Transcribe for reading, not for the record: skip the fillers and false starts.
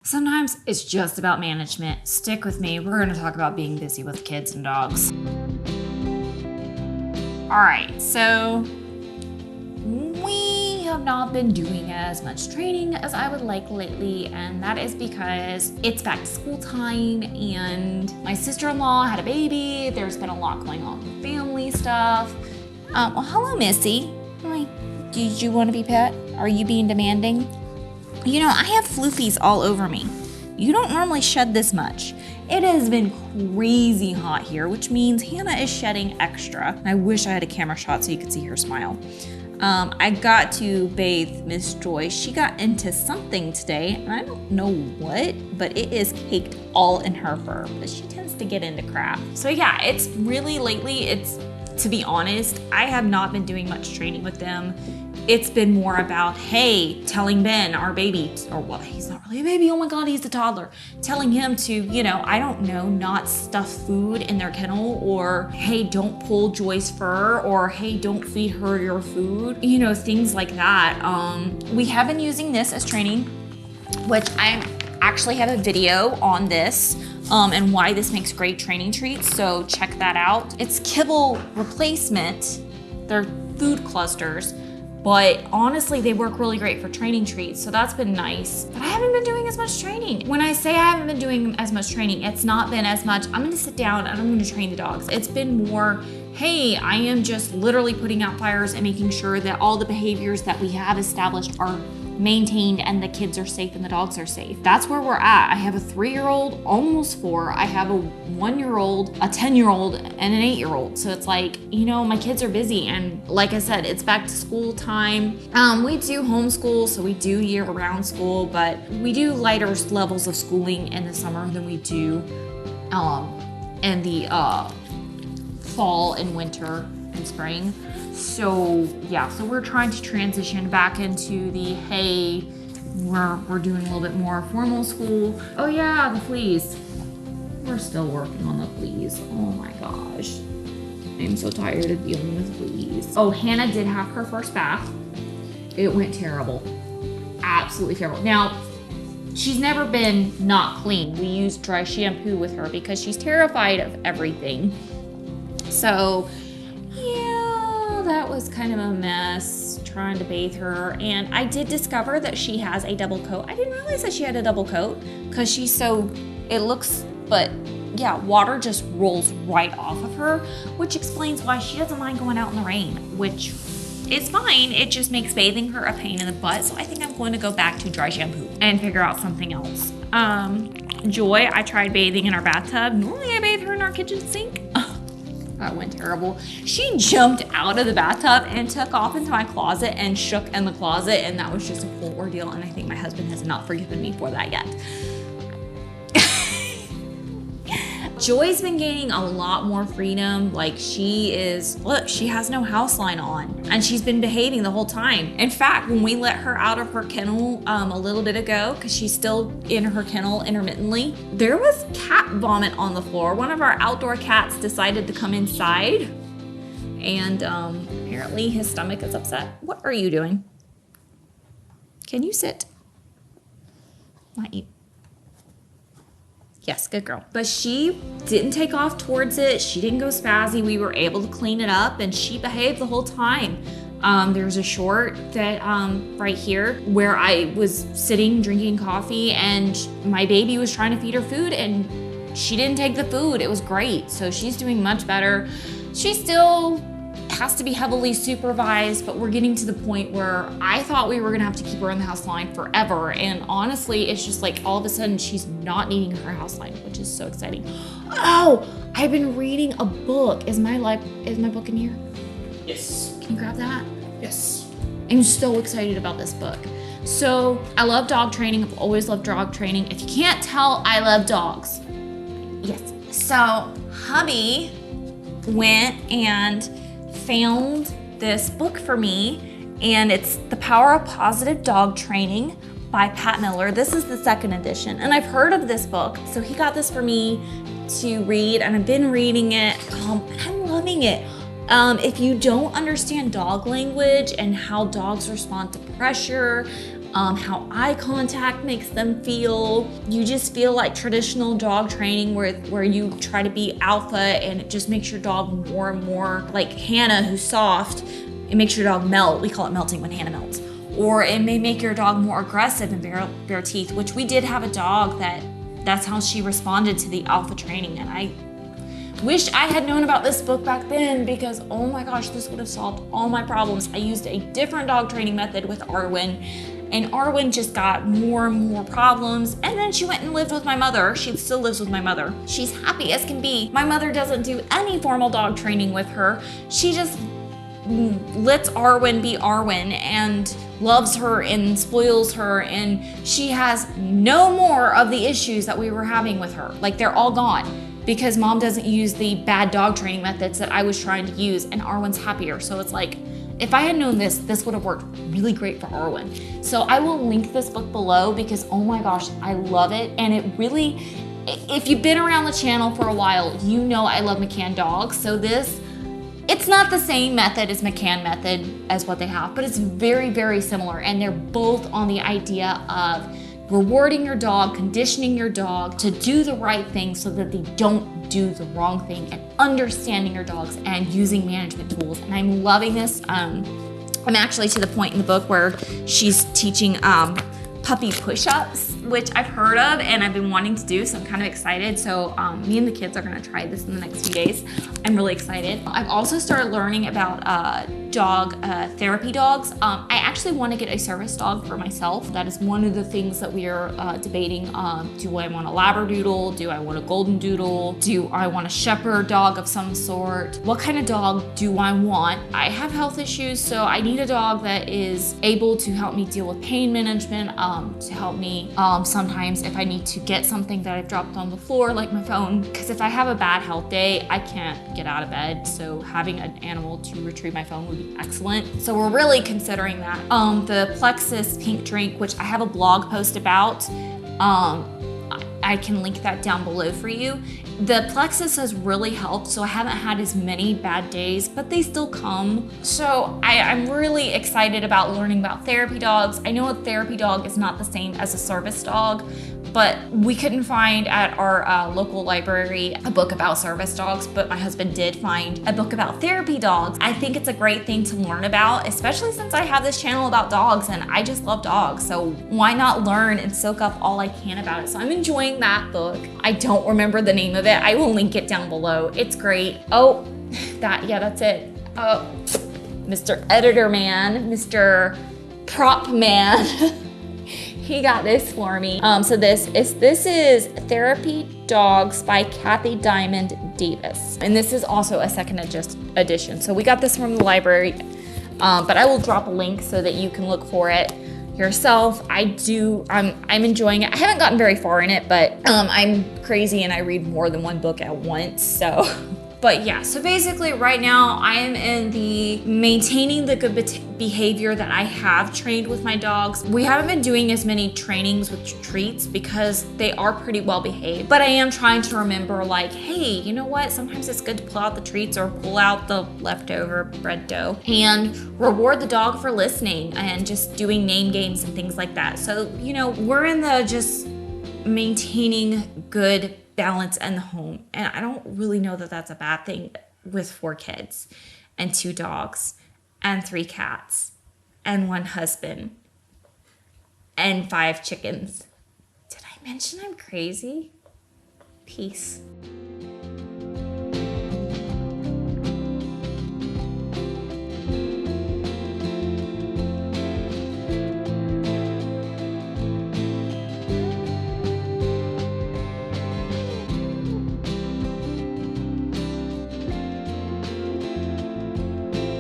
Sometimes it's just about management. Stick with me. We're going to talk about being busy with kids and dogs. All right, so we have not been doing as much training as I would like lately, and that is because it's back to school time and my sister-in-law had a baby. There's been a lot going on with family stuff. Well, hello, Missy. Hi. Did you want to be pet? Are you being demanding? You know, I have floofies all over me. You don't normally shed this much. It has been crazy hot here, which means Hannah is shedding extra. I wish I had a camera shot so you could see her smile. I got to bathe Miss Joy. She got into something today, and I don't know what, but it is caked all in her fur, but she tends to get into crap. So yeah, it's really lately, to be honest, I have not been doing much training with them. It's been more about, hey, telling Ben, our baby, or well, he's not really a baby, oh my God, he's a toddler, telling him to, you know, I don't know, not stuff food in their kennel, or hey, don't pull Joy's fur, or hey, don't feed her your food, you know, things like that. We have been using this as training, which I actually have a video on this, and why this makes great training treats, so check that out. It's kibble replacement. They're food clusters. But honestly, they work really great for training treats, so that's been nice. But I haven't been doing as much training. When I say I haven't been doing as much training, it's not been as much, I'm gonna sit down and I'm gonna train the dogs. It's been more, hey, I am just literally putting out fires and making sure that all the behaviors that we have established are maintained and the kids are safe and the dogs are safe. That's where we're at. I have a 3-year-old, almost 4. I have a 1-year-old, a 10-year-old, and an 8-year-old. So it's like, you know, my kids are busy. And like I said, it's back to school time. We do homeschool, so we do year-round school, but we do lighter levels of schooling in the summer than we do in the fall and winter and spring. So yeah, so we're trying to transition back into the, hey, we're doing a little bit more formal school. Oh yeah, the fleas. We're still working on the fleas. Oh my gosh. I'm so tired of dealing with fleas. Oh, Hannah did have her first bath. It went terrible. Absolutely terrible. Now, she's never been not clean. We use dry shampoo with her because she's terrified of everything. So that was kind of a mess trying to bathe her, and I did discover that she has a double coat. I didn't realize that she had a double coat because she's so, it looks, but yeah, water just rolls right off of her, which explains why she doesn't mind going out in the rain, which is fine. It just makes bathing her a pain in the butt, so I think I'm going to go back to dry shampoo and figure out something else. Joy, I tried bathing in our bathtub. Normally I bathe her in our kitchen sink. That went terrible. She jumped out of the bathtub and took off into my closet and shook in the closet, and that was just a whole ordeal, and I think my husband has not forgiven me for that yet. Joy's been gaining a lot more freedom. Like, she is, look, she has no house line on, and she's been behaving the whole time. In fact, when we let her out of her kennel a little bit ago, because she's still in her kennel intermittently, there was cat vomit on the floor. One of our outdoor cats decided to come inside, and apparently his stomach is upset. What are you doing? Can you sit? Not you. Yes, good girl. But she didn't take off towards it. She didn't go spazzy. We were able to clean it up, and she behaved the whole time. There's a short that right here where I was sitting drinking coffee, and my baby was trying to feed her food, and she didn't take the food. It was great. So she's doing much better. She still has to be heavily supervised, but we're getting to the point where I thought we were gonna have to keep her in the house line forever, and honestly, it's just like all of a sudden she's not needing her house line, which is so exciting. Oh, I've been reading a book. Is my book in here? Yes. Can you grab that? Yes. I'm so excited about this book. So I love dog training. I've always loved dog training. If you can't tell, I love dogs. Yes. So hubby went and found this book for me, and it's The Power of Positive Dog Training by Pat Miller. This is the 2nd edition, and I've heard of this book, so he got this for me to read, and I've been reading it. I'm loving it. If you don't understand dog language and how dogs respond to pressure, how eye contact makes them feel. You just feel like traditional dog training where you try to be alpha and it just makes your dog more and more like Hannah, who's soft. It makes your dog melt. We call it melting when Hannah melts. Or it may make your dog more aggressive and bare teeth, which we did have a dog that's how she responded to the alpha training. And I wish I had known about this book back then because, oh my gosh, this would have solved all my problems. I used a different dog training method with Arwen, and Arwen just got more and more problems. And then she went and lived with my mother. She still lives with my mother. She's happy as can be. My mother doesn't do any formal dog training with her. She just lets Arwen be Arwen and loves her and spoils her, and she has no more of the issues that we were having with her. Like, they're all gone because mom doesn't use the bad dog training methods that I was trying to use, and Arwen's happier. So it's like, if I had known this would have worked really great for Arwen. So I will link this book below because, oh my gosh, I love it. And it really, if you've been around the channel for a while, you know I love McCann dogs. So it's not the same method as McCann method as what they have, but it's very, very similar. And they're both on the idea of rewarding your dog, conditioning your dog to do the right thing so that they don't do the wrong thing, and understanding your dogs and using management tools. And I'm loving this. I'm actually to the point in the book where she's teaching puppy push-ups, which I've heard of and I've been wanting to do, so I'm kind of excited. So me and the kids are gonna try this in the next few days. I'm really excited. I've also started learning about dog therapy dogs. I actually want to get a service dog for myself. That is one of the things that we are debating. Do I want a Labradoodle? Do I want a Golden Doodle? Do I want a Shepherd dog of some sort? What kind of dog do I want? I have health issues, so I need a dog that is able to help me deal with pain management, to help me sometimes if I need to get something that I've dropped on the floor, like my phone, because if I have a bad health day, I can't get out of bed. So having an animal to retrieve my phone would be excellent. So we're really considering that. The Plexus pink drink, which I have a blog post about, I can link that down below for you. The Plexus has really helped, so I haven't had as many bad days, but they still come. So I'm really excited about learning about therapy dogs. I know a therapy dog is not the same as a service dog, but we couldn't find at our local library a book about service dogs, but my husband did find a book about therapy dogs. I think it's a great thing to learn about, especially since I have this channel about dogs and I just love dogs. So why not learn and soak up all I can about it? So I'm enjoying that book. I don't remember the name of it. I will link it down below. It's great. Oh, that's it. Oh, Mr. Editor Man, Mr. Prop Man. He got this for me. So this is Therapy Dogs by Kathy Diamond Davis. And this is also a second edition. So we got this from the library, but I will drop a link so that you can look for it yourself. I'm enjoying it. I haven't gotten very far in it, but I'm crazy and I read more than one book at once, so. But yeah, so basically right now I am in the maintaining the good behavior that I have trained with my dogs. We haven't been doing as many trainings with treats because they are pretty well behaved, but I am trying to remember, like, hey, you know what? Sometimes it's good to pull out the treats or pull out the leftover bread dough and reward the dog for listening and just doing name games and things like that. So, you know, we're in the just maintaining good balance in the home. And I don't really know that that's a bad thing with 4 kids and 2 dogs and 3 cats and 1 husband and 5 chickens. Did I mention I'm crazy? Peace.